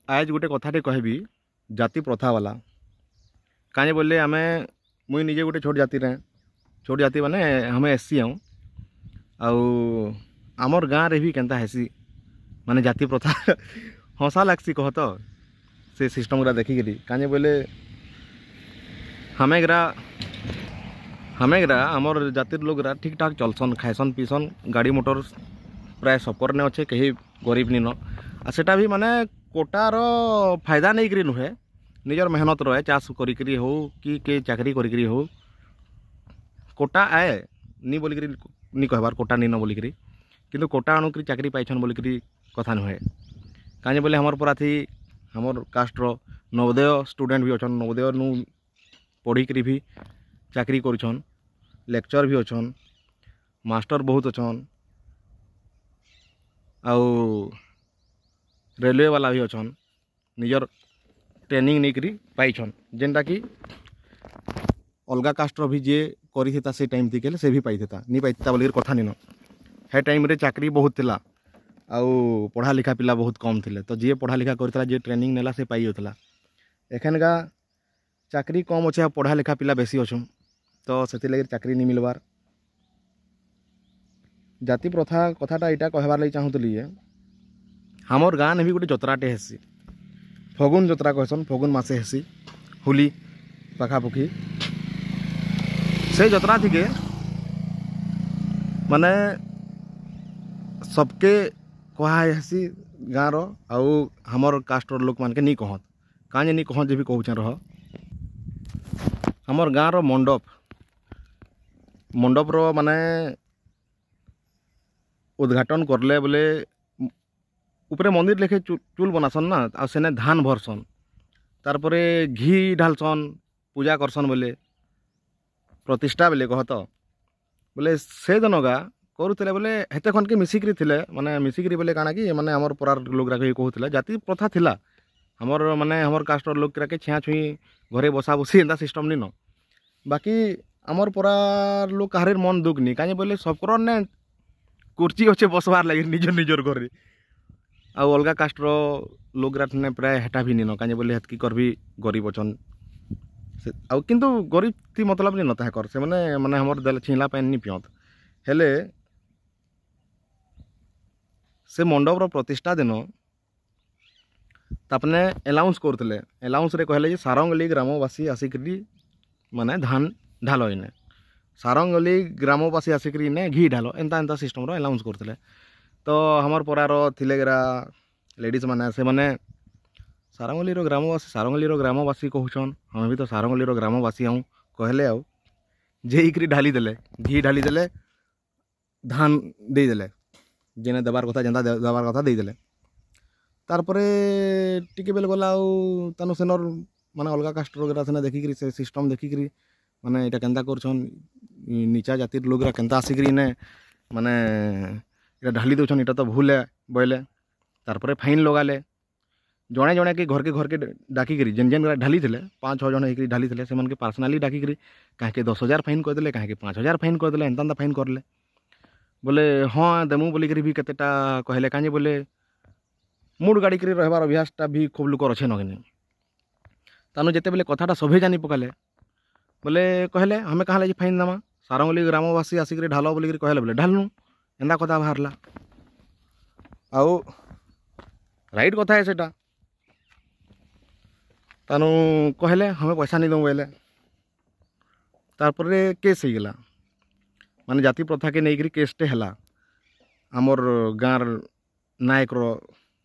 आज गोटे कथाटे कहबी जाति प्रथा वाला कहीं बोले आम मुई निजे गोटे छोट जाति रे छोट जाति माने हमें एससी आऊँ आमर गाँव रे भी केनता हेसी माने जाति प्रथा हंसा लगसी कह तो से सिस्टम गुरा देखिकी कहीं बोले हमें गरा आमर जातिर लोग ठीक ठाक चलसन खाएसन पीसन गाड़ी मोटर प्राय सबकर ने अच्छे कहीं गरीब नी न आ सेटा भी माने कोटार फायदा नहीं करी नुहे निजर मेहनत रहे चाष करी हो कि के चाकरी करी हो कोटा आए नी बोलिक नी कहबार कोटा नी न बोलिक किंतु कोटा अणुक चाकरी पाइछन बोलिक कथा नुहे कहीं बोले हमर पराथी हमर कास्टर नवोदय स्टूडेंट भी अच्छन नवोदय नु पढ़िक भी चाकरी करुछन लेक्चर भी अच्छन मास्टर बहुत अच्छन आउ रेलवे वाला भी अच्छन निजर ट्रेनिंग नहीं पाइछन जेनटा कि अलगा कास्टर भी जे करी से टाइम थी से भी पाई नहीं पाई बोलिक कथा नी न है टाइम रे चाकरी बहुत थिला आउ पढ़ा लिखा पिला बहुत कम थिले तो जी पढ़ा लिखा करता जे ट्रेनिंग नेला से पाई होता एखनका चाकरी कम अच्छे पढ़ा लिखा पिला बेसी अच्छुं तो से लगे चाकरी नहीं मिलबार जाति प्रथा कथाटा यहाँ कहबार लगी चाहूली हमर गाँव भी गोटे जतराटे हेसी फगुन जतरा कहसन फगुन मासे हेसी होली पाखापुखी से जतरा थी के माने सबके कहा हेसी गाँव रो आउ हमर कास्टर लोक मान के नहीं कहत काजे नहीं कहत जे भी कहूँ रह हमर गाँव रो मंडप रो माने उद्घाटन करले बोले ऊपर मंदिर लेखे चूल बनासन ना आ सेने धान भरसन तारपरे घी ढालसन पूजा करसन बोले प्रतिष्ठा बोले कहत बोले से जनगा करुले बोले हेते खन के मिसिक्री थिले माने मिसिक्री बोले काना कि माने हमर परार लोग राके कहूला जाति प्रथा थिला हमर माने हमर कास्टर लोग राके छिया छुई घरे बसा बसी एंता सिस्टम नी न बाकी हमर परार लोग काहरे मन दुख नी काजे बोले सबकर ने कुर्सी अच्छे बसबार लगे निजर घर आउ अलगा कास्टर लोग ने प्राय हेटा भी नी न काजे बोले हेतकी कर भी गरीब अच्छन आउ किंतु गरीब थी मतलब नहीं नता कर से माने हमर दल छिला पानी नहीं पियत हेले से मंडप रो प्रतिष्ठा दिन तापने एलाउंस करते एलाउंस रे कहले जे सारंगली ग्रामवासी आसिक माने धान ढालो इने सारंगली ग्रामवासी आसिक ने घी ढालो एंता सिस्टम रो एलाउंस करते तो हमर परार थिले गरा लेडीज माने से माने सारंगली रो ग्रामवासी कहूछन हम भी तो सारंगली रो ग्रामवासी आऊँ कहले आउ जेईकरी ढाली देले घी ढाली देले धान दे देले जेने देबार कथा जेंता देबार कथा दे देले तारपरे टिके बेल गला आउ तानु सेनर माने अलगा कास्टर वगैरह सेना देखिकरी से सिस्टम देखिकरी माने इटा केंता करछन नीचा जातिर लोगरा केंता आसिकरी ने माने इटा ढाली दउछन इटा तो भूल है बोले तारपरे फाइन लगाले जड़े जड़े के घर के डाकिकी जेन जेन ढाली थे 5-6 जन होकर ढाली थे से पर्सनाली डाकिकी कहीं 10,000 फाइन करदे कहीं 5,000 फाइन करदे एंता फाइन करले बोले हाँ देमु बोलिक भी केतेटा कहले कहीं बोले मुड गाड़ी कर रहबार अभ्यासटा भी खूब लोकर अच्छे नगे तानु जिते बेले कथाटा सभे जानी पकाले बोले कहले हमें कहाँ लगे फाइन दमा सारंगली ग्रामवासी आसिक ढाल बोलिक कहले बोले ढालनु एंता कथा बाहरला आउ राइट कथा है सेटा तानु कहले हमें पैसा नहीं दो बोले तारपरे केस हो गला माने जाति प्रथा के नहीं केसटे है आमर गाँव नायक रो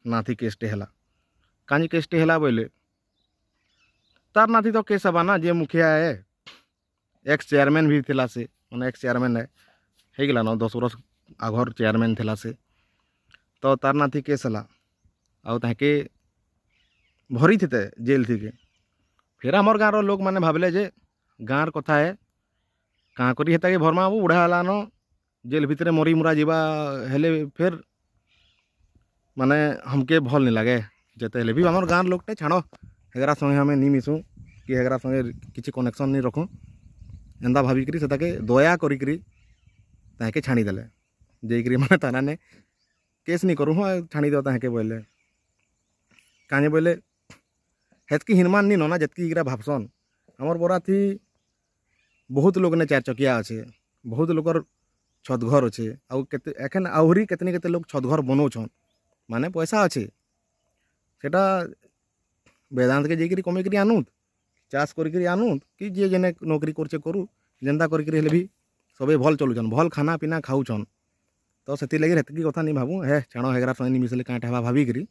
नाथी केसटे है कानी केसटे है बोले तार नाथी तो केस हबा ना जे मुखिया है एक्स चेयरमैन भी थिला से माने एक्स चेयरमैन है गला ना 10 वर्ष आघर चेयरमैन थिला से तो तार नाथी केस है आउ ताके भरी थे जेल थी के फिर हमर गाँव लोग माने भावले जे गाँव कथा है कहाँ करी हेता के भरमा आबू बुढ़ा हलान जेल भितर मरी मुरा जीवा हेले फिर माने हमके भल नहीं लगे जेते हेले भी हमर गाँव लोगटे छाड़ हेगरा संगे हमें नहीं मिसू कि हेगरा संगे किसी कनेक्शन नहीं रखूँ एंता भाविकी से दया करी ताके छाणी देले जेकरी माने ताना ने केस नहीं करूँ हाँ छाणी दे ताके बोले କାହିଁ ବୋଇଲେ ହେତ୍କି ହିନମାନ ନି ନା ଯେତ୍କି ଇରା ଭାବସନ୍। ଆମର୍ ବରାତି ବହୁତ ଲୋକ ନେ 4 ଚକିଆ ଅଛେ, ବହୁତ ଲୋକର ଛତ୍ ଘର ଅଛେ, ଆଉ କେତେ ଏଖେନ୍ ଆହୁରି କେତେ କେତେ ଲୋକ ଛତ୍ ଘର ବନଉଛନ୍, ମାନେ ପଇସା ଅଛେ। ସେଟା ବେଦାନ୍ତକେ ଯାଇକିରି କମେଇକିରି ଆନୁତ୍, ଚାଷ କରିକିରି ଆନୁତ୍, କି ଯିଏ ଯେନେ ନୌକରି କରୁଛେ କରୁ, ଯେନ୍ତା କରିକିରି ହେଲେ ବି ସବେ ଭଲ୍ ଚଲୁଛନ୍, ଭଲ୍ ଖାନା ପିନା ଖାଉଛନ୍। ତ ସେଥିର୍ଲାଗି ହେତ୍କି କଥା ନି ଭାବୁ ହେ ଛାଣ ହେଗରା ସଙ୍ଗେ ନି ମିଶିଲେ କାଁଟା ହେବା ଭାବିକିରି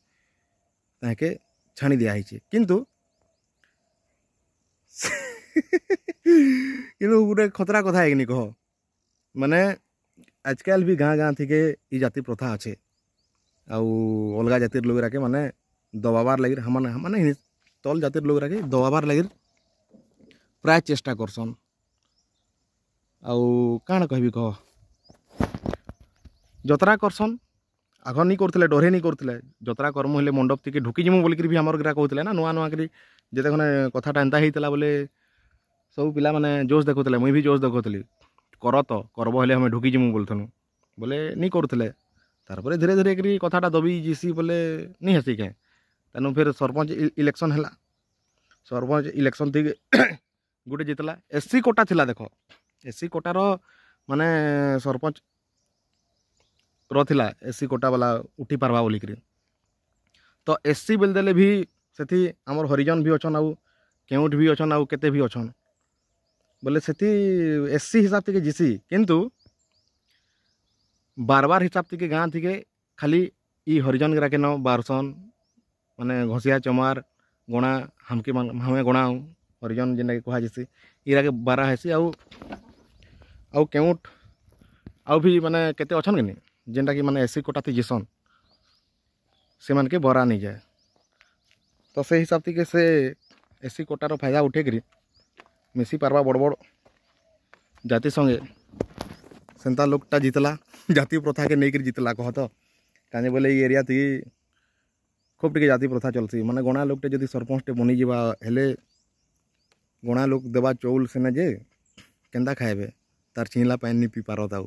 ତାହାକେ ଛାଣି ଦିଆ ହେଇଛେ। କିନ୍ତୁ କିନ୍ତୁ ଗୋଟେ ଖତରା କଥା ହେଇନି କହ, ମାନେ ଆଜକାଲ୍ ବି ଗାଁ ଗାଁ থেকে ଇ ଜାତି ପ୍ରଥା ଅଛେ, ଆଉ ଅଲଗା ଜାତିର ଲୋକରାକେ ମାନେ ଦବାବାର୍ ଲାଗି ମାନେ ତଲ ଜାତିର ଲୋକରାକେ ଦବାବାର୍ ଲାଗି ପ୍ରାୟ ଚେଷ୍ଟା କରସନ୍। ଆଉ କାଣା କହିବି କହ, ଯତ୍ରା କରସନ୍ ଆଗ ନି କରୁଥିଲେ, ଡରେ ନି କରୁଥିଲେ, ଯତ୍ରା କର୍ମ ହେଲେ ମଣ୍ଡପ ଟିକେ ଢୁକି ଯିମୁ ବୋଲିକିରି ବି ଆମର ଗରା କହୁଥିଲେ ନା, ନୂଆ ନୂଆ କରି ଯେତେଖନେ କଥାଟା ଏନ୍ତା ହେଇଥିଲା ବୋଲେ ସବୁ ପିଲାମାନେ ଜୋସ୍ ଦେଖୁଥିଲେ, ମୁଇଁ ବି ଜୋସ୍ ଦେଖୁଥିଲି, କର ତ କରବ ହେଲେ ଆମେ ଢୁକି ଯିମୁ ବୋଲୁଥିନୁ ବୋଲେ ନି କରୁଥିଲେ। ତାରପରେ ଧୀରେ ଧୀରେ କରି କଥାଟା ଦବି ଯିସି ବୋଲେ ନି ହେସି କେଁ। ତେଣୁ ଫେର୍ ସରପଞ୍ଚ ଇଲେକ୍ସନ୍ ହେଲା, ସରପଞ୍ଚ ଇଲେକ୍ସନ୍ ଟିକେ ଗୋଟେ ଜିତଲା। ଏସ୍ସି କୋଟା ଥିଲା ଦେଖ, ଏସ୍ସି କୋଟାର ମାନେ ସରପଞ୍ଚ ଥିଲା ଏସ୍ସି କୋଟା ବାଲା ଉଠି ପାର୍ବା ବୋଲିକିରି। ତ ଏସ୍ସି ବେଲ୍ ଦେଲେ ବି ସେଠି ଆମର ହରିଜନ ବି ଅଛନ୍, ଆଉ କେଉଁଠି ବି ଅଛନ୍, ଆଉ କେତେ ବି ଅଛନ୍ ବୋଲେ ସେଠି ଏସ୍ସି ହିସାବ ଟିକେ ଜିସି। କିନ୍ତୁ ବାରବାର ହିସାବ ଟିକେ ଗାଁ ଟିକେ ଖାଲି ଇ ହରିଜନ ଗରାକେ ନ ବାରସନ୍, ମାନେ ଘଷିଆ ଚମାର ଗଣା ହାମକେ ଆମେ ଗଣାଉ ହରିଜନ ଯେନ୍ଟାକି କୁହାଯିସି, ଇରାକେ ବାରା ହେସି। ଆଉ କେଉଁଠ ଆଉ ବି ମାନେ କେତେ ଅଛନ୍ କି ନି ଯେନ୍ଟାକି ମାନେ ଏସ୍ସି କୋଟାଥି ଯିସନ୍, ସେମାନକେ ବରା ନେଇଯାଏ। ତ ସେ ହିସାବ ଟିକେ ସେ ଏସ୍ସି କୋଟାର ଫାଇଦା ଉଠେଇକିରି ମିଶି ପାର୍ବା ବଡ଼ ବଡ଼ ଜାତି ସଙ୍ଗେ ସେନ୍ତା ଲୋକଟା ଜିତଲା, ଜାତି ପ୍ରଥାକେ ନେଇକିରି ଜିତଲା କହ ତ। କାଁଜେ ବୋଲେ ଇ ଏରିଆ ଥି ଖୁବ୍ ଟିକେ ଜାତି ପ୍ରଥା ଚଲ୍ସି, ମାନେ ଗଣା ଲୋକଟେ ଯଦି ସରପଞ୍ଚଟେ ବନିଯିବା ହେଲେ ଗଣା ଲୋକ ଦେବା ଚଉଲ୍ ସେନେ ଯେ କେନ୍ତା ଖାଇବେ, ତାର ଚିଇଁଲା ପାଏନ୍ ନି ପିଇ ପାରତ। ଆଉ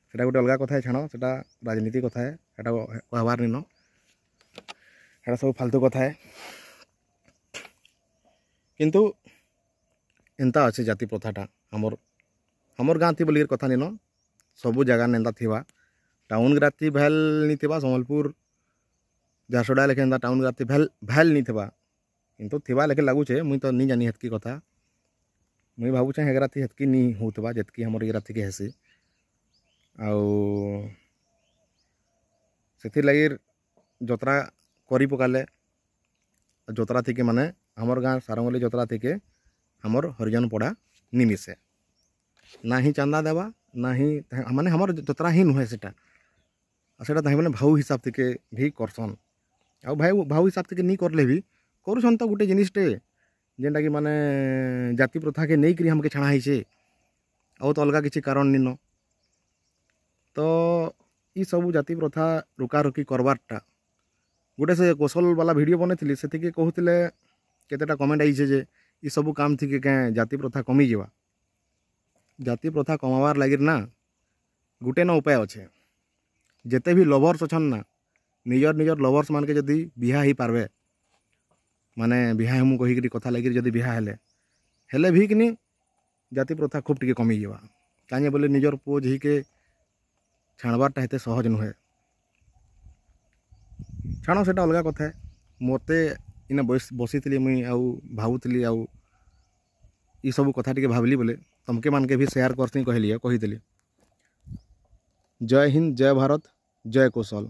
ସେଟା ଗୋଟେ ଅଲଗା କଥା ଛାଣ, ସେଟା ରାଜନୀତି କଥା ସେଟା କହବାର୍ ନିନ, ସେଟା ସବୁ ଫାଲତୁ କଥା। କିନ୍ତୁ ଏନ୍ତା ଅଛି ଜାତି ପ୍ରଥାଟା ଆମର୍ ଗାଁ ଥି ବୋଲିକିରି କଥା ନିନ, ସବୁ ଜାଗା ଏନ୍ତା ଥିବା। ଟାଉନ୍ ରାତି ଭେଲ୍ ନି ଥିବା, ସମ୍ବଲପୁର ଝାରସୁଗୁଡ଼ା ଲେଖେ ଏନ୍ତା ଟାଉନ୍ ରାତି ଭେଲ୍ ନି ଥିବା, କିନ୍ତୁ ଥିବା ଲେଖେ ଲାଗୁଛେ। ମୁଇଁ ତ ନି ଜାନି ହେତ୍କି କଥା, ମୁଇଁ ଭାବୁଛେଁ ହେଗରାଥି ହେତ୍କି ନି ହଉଥିବା ଯେତ୍କି ଆମର୍ ଇରାଥିକେ ହେସି। ଆଉ ସେଥିର୍ଲାଗି ଯତ୍ରା କରି ପକାଲେ, ଯତ୍ରା ଥିକେ ମାନେ ଆମର୍ ଗାଁ ସାରଙ୍ଗଲି ଯତ୍ରା ଥିକେ ଆମର୍ ହରିଜନ ପଡ଼ା ନି ମିଶେ, ନା ହିଁ ଚାନ୍ଦା ଦେବା, ନା ହିଁ ମାନେ ଆମର୍ ଯତ୍ରା ହିଁ ନୁହେଁ ସେଟା। ଆଉ ସେଟା ତାହିଁ ମାନେ ଭାଉ ହିସାବ ଥିକେ ଭି କରସନ୍। ଆଉ ଭାଉ ହିସାବ ଥିକେ ନି କରଲେ ବି କରୁଛନ୍ ତ ଗୋଟେ ଜିନିଷଟେ ଯେନ୍ଟାକି ମାନେ ଜାତି ପ୍ରଥାକେ ନେଇକିରି ଆମକେ ଛାଣା ହେଇଛେ, ଆଉ ତ ଅଲଗା କିଛି କାରଣ ନିନ। ତ ଇ ସବୁ ଜାତି ପ୍ରଥା ରୁକାରୁକି କରବାର୍ଟା ଗୋଟେ ସେ କୌଶଲ ବାଲା ଭିଡ଼ିଓ ବନେଇଥିଲି, ସେତିକି କହୁଥିଲେ କେତେଟା କମେଣ୍ଟ ଆଇଛେ ଯେ ଇ ସବୁ କାମ ଥିକେ କେଁ ଜାତି ପ୍ରଥା କମିଯିବା। ଜାତି ପ୍ରଥା କମାବାର୍ ଲାଗିର୍ ନା ଗୁଟେ ন ଉପାୟ ଅଛେ। ଯେତେ ବି ଲଭର୍ସ ଅଛନ୍ ନା, ନିଜର ଲଭର୍ସ ମାନକେ ଯଦି ବିହା ହେଇପାରବେ, ମାନେ ବିହା ହେମୁ କହିକିରି କଥା ଲାଗିରି ଯଦି ବିହା ହେଲେ ବି କିନି ଜାତି ପ୍ରଥା ଖୁବ୍ ଟିକେ କମିଯିବା। କାଁଜେ ବୋଲେ ନିଜର ପୁଅ ଝିକେ ଛାଣବାର୍ଟା ହେତେ ସହଜ ନୁହେଁ। ଛାଣ ସେଟା ଅଲଗା କଥା। ମୋତେ ଇନେ ବସିଥିଲି ମୁଇଁ ଆଉ ଭାବୁଥିଲି, ଆଉ ଇ ସବୁ କଥା ଟିକେ ଭାବିଲି ବୋଲେ ତମକେ ମାନକେ ବି ସେୟାର କରସି କହିଥିଲି। ଜୟ ହିନ୍ଦ, ଜୟ ଭାରତ, ଜୟ କୌଶଲ।